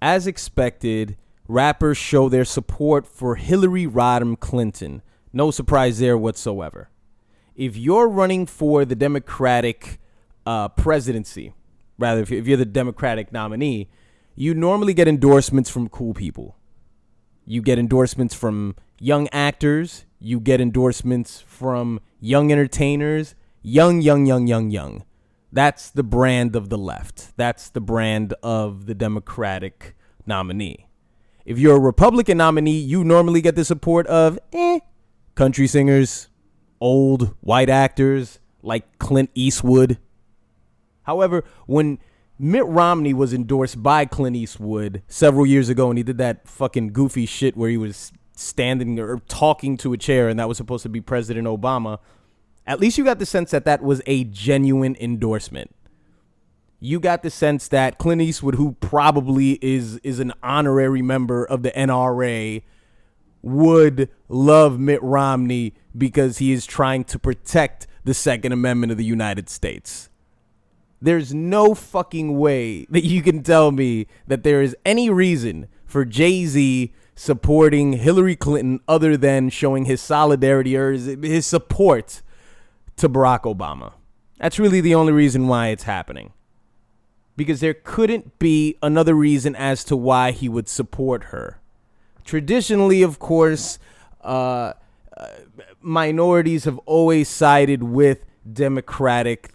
As expected, rappers show their support for Hillary Rodham Clinton. No surprise there whatsoever. If you're running for the Democratic presidency, rather, if you're the Democratic nominee, you normally get endorsements from cool people. You get endorsements from young actors. You get endorsements from young entertainers. Young. That's the brand of the left. That's the brand of the Democratic nominee. If you're a Republican nominee, you normally get the support of country singers, old white actors like Clint Eastwood. However, when Mitt Romney was endorsed by Clint Eastwood several years ago, and he did that fucking goofy shit where he was standing or talking to a chair, and that was supposed to be President Obama, at least you got the sense that that was a genuine endorsement. You got the sense that Clint Eastwood, who probably is an honorary member of the NRA, would love Mitt Romney because he is trying to protect the Second Amendment of the United States. There's no fucking way that you can tell me that there is any reason for Jay-Z supporting Hillary Clinton other than showing his solidarity or his support to Barack Obama. That's really the only reason why it's happening. Because there couldn't be another reason as to why he would support her. Traditionally, of course, minorities have always sided with Democratic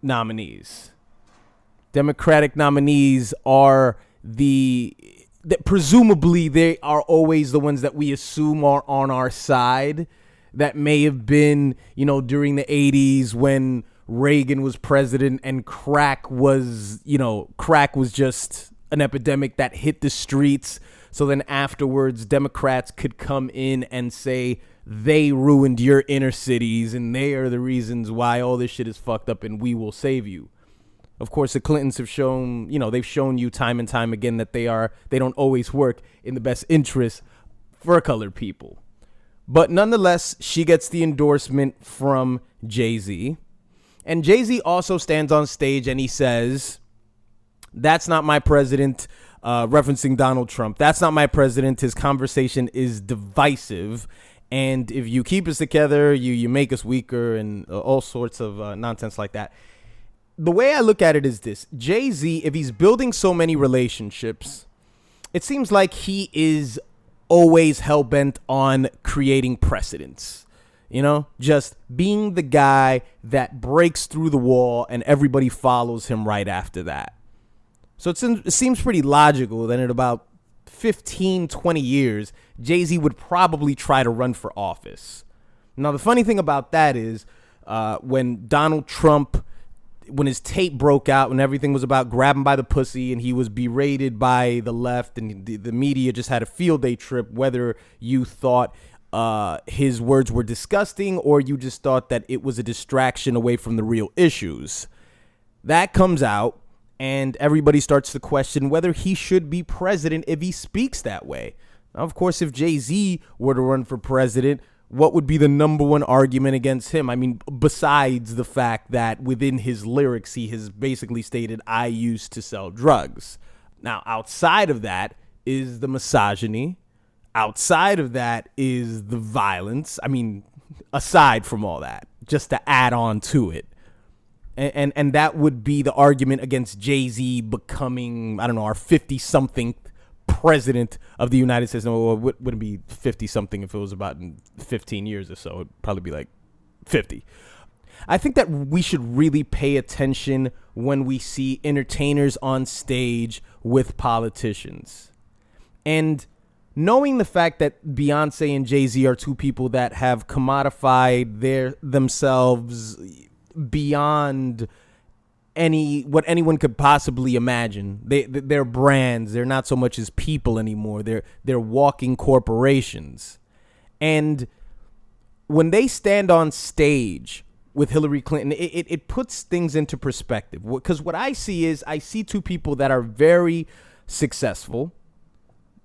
nominees. Democratic nominees are presumably they are always the ones that we assume are on our side. That may have been, during the 80s when Reagan was president and crack was just an epidemic that hit the streets. So then afterwards, Democrats could come in and say they ruined your inner cities and they are the reasons why all this shit is fucked up and we will save you. Of course, the Clintons have shown, they've shown you time and time again that they don't always work in the best interest for colored people. But nonetheless, she gets the endorsement from Jay-Z. And Jay-Z also stands on stage and he says, "That's not my president," referencing Donald Trump. "That's not my president. His conversation is divisive. And if you keep us together, you make us weaker," and all sorts of nonsense like that. The way I look at it is this. Jay-Z, if he's building so many relationships, it seems like he is always hell-bent on creating precedents. Just being the guy that breaks through the wall and everybody follows him right after that. So it seems pretty logical that in about 15, 20 years, Jay-Z would probably try to run for office. Now, the funny thing about that is when Donald Trump, when his tape broke out, when everything was about grabbing by the pussy and he was berated by the left and the media just had a field day trip, whether you thought his words were disgusting or you just thought that it was a distraction away from the real issues. That comes out and everybody starts to question whether he should be president if he speaks that way. Now, of course, if Jay-Z were to run for president, what would be the number one argument against him? I mean, besides the fact that within his lyrics, he has basically stated, "I used to sell drugs." Now, outside of that is the misogyny. Outside of that is the violence. I mean, aside from all that, just to add on to it. And that would be the argument against Jay-Z becoming, our 50-something president of the United States. No, it wouldn't be 50-something if it was about in 15 years or so. It'd probably be like 50. I think that we should really pay attention when we see entertainers on stage with politicians. And knowing the fact that Beyonce and Jay-Z are two people that have commodified themselves beyond what anyone could possibly imagine. They're brands. They're not so much as people anymore. They're walking corporations. And when they stand on stage with Hillary Clinton, it puts things into perspective. Because what I see two people that are very successful.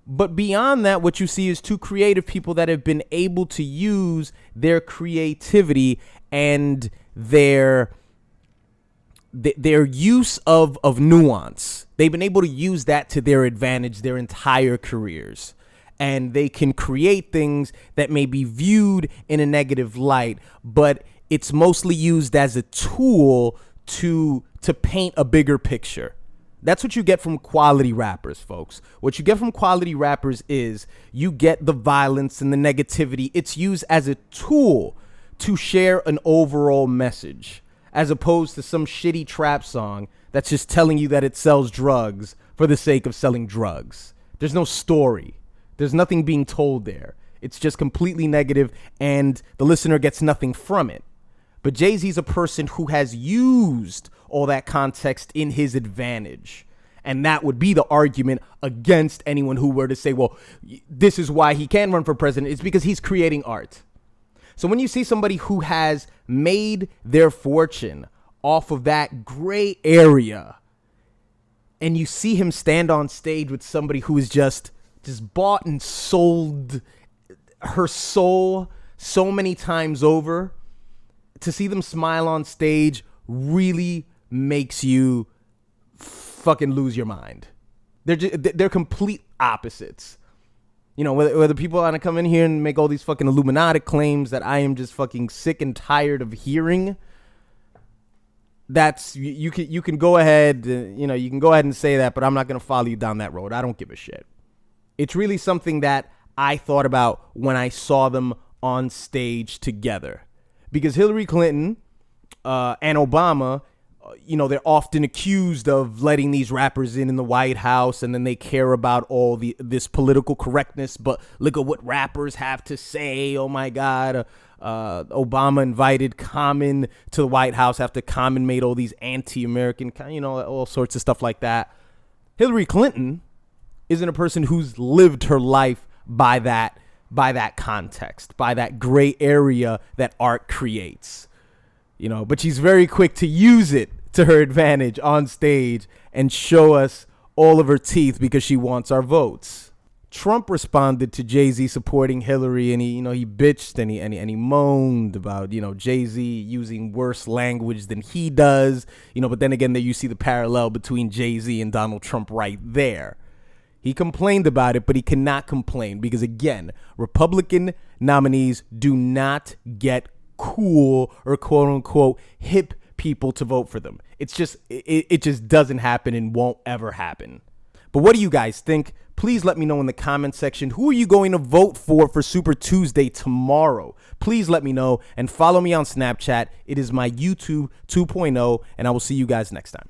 But beyond that, what you see is two creative people that have been able to use their creativity and their their use of nuance, they've been able to use that to their advantage their entire careers. And they can create things that may be viewed in a negative light, but it's mostly used as a tool to paint a bigger picture. That's what you get from quality rappers, folks. What you get from quality rappers is you get the violence and the negativity. It's used as a tool to share an overall message, as opposed to some shitty trap song that's just telling you that it sells drugs for the sake of selling drugs. There's no story. There's nothing being told there. It's just completely negative, and the listener gets nothing from it. But Jay-Z's a person who has used all that context in his advantage. And that would be the argument against anyone who were to say, well, this is why he can run for president. It's because he's creating art. So when you see somebody who has made their fortune off of that gray area, and you see him stand on stage with somebody who is just bought and sold her soul so many times over, to see them smile on stage really makes you fucking lose your mind. They're complete opposites. You know, whether people want to come in here and make all these fucking Illuminati claims that I am just fucking sick and tired of hearing, that's you can go ahead, you can go ahead and say that, but I'm not going to follow you down that road. I don't give a shit. It's really something that I thought about when I saw them on stage together. Because Hillary Clinton and Obama, they're often accused of letting these rappers in the White House, and then they care about all this political correctness. But look at what rappers have to say. Oh, my God. Obama invited Common to the White House after Common made all these anti-American, all sorts of stuff like that. Hillary Clinton isn't a person who's lived her life by that context, by that gray area that art creates, but she's very quick to use it to her advantage on stage and show us all of her teeth because she wants our votes. Trump responded to Jay-Z supporting Hillary, and he bitched and he moaned about, Jay-Z using worse language than he does, but then again, there you see the parallel between Jay-Z and Donald Trump right there. He complained about it, but he cannot complain because, again, Republican nominees do not get cool or quote unquote hip people to vote for them. It's just, it just doesn't happen and won't ever happen. But what do you guys think? Please let me know in the comment section. Who are you going to vote for Super Tuesday tomorrow? Please let me know and follow me on Snapchat. It is my YouTube 2.0, and I will see you guys next time.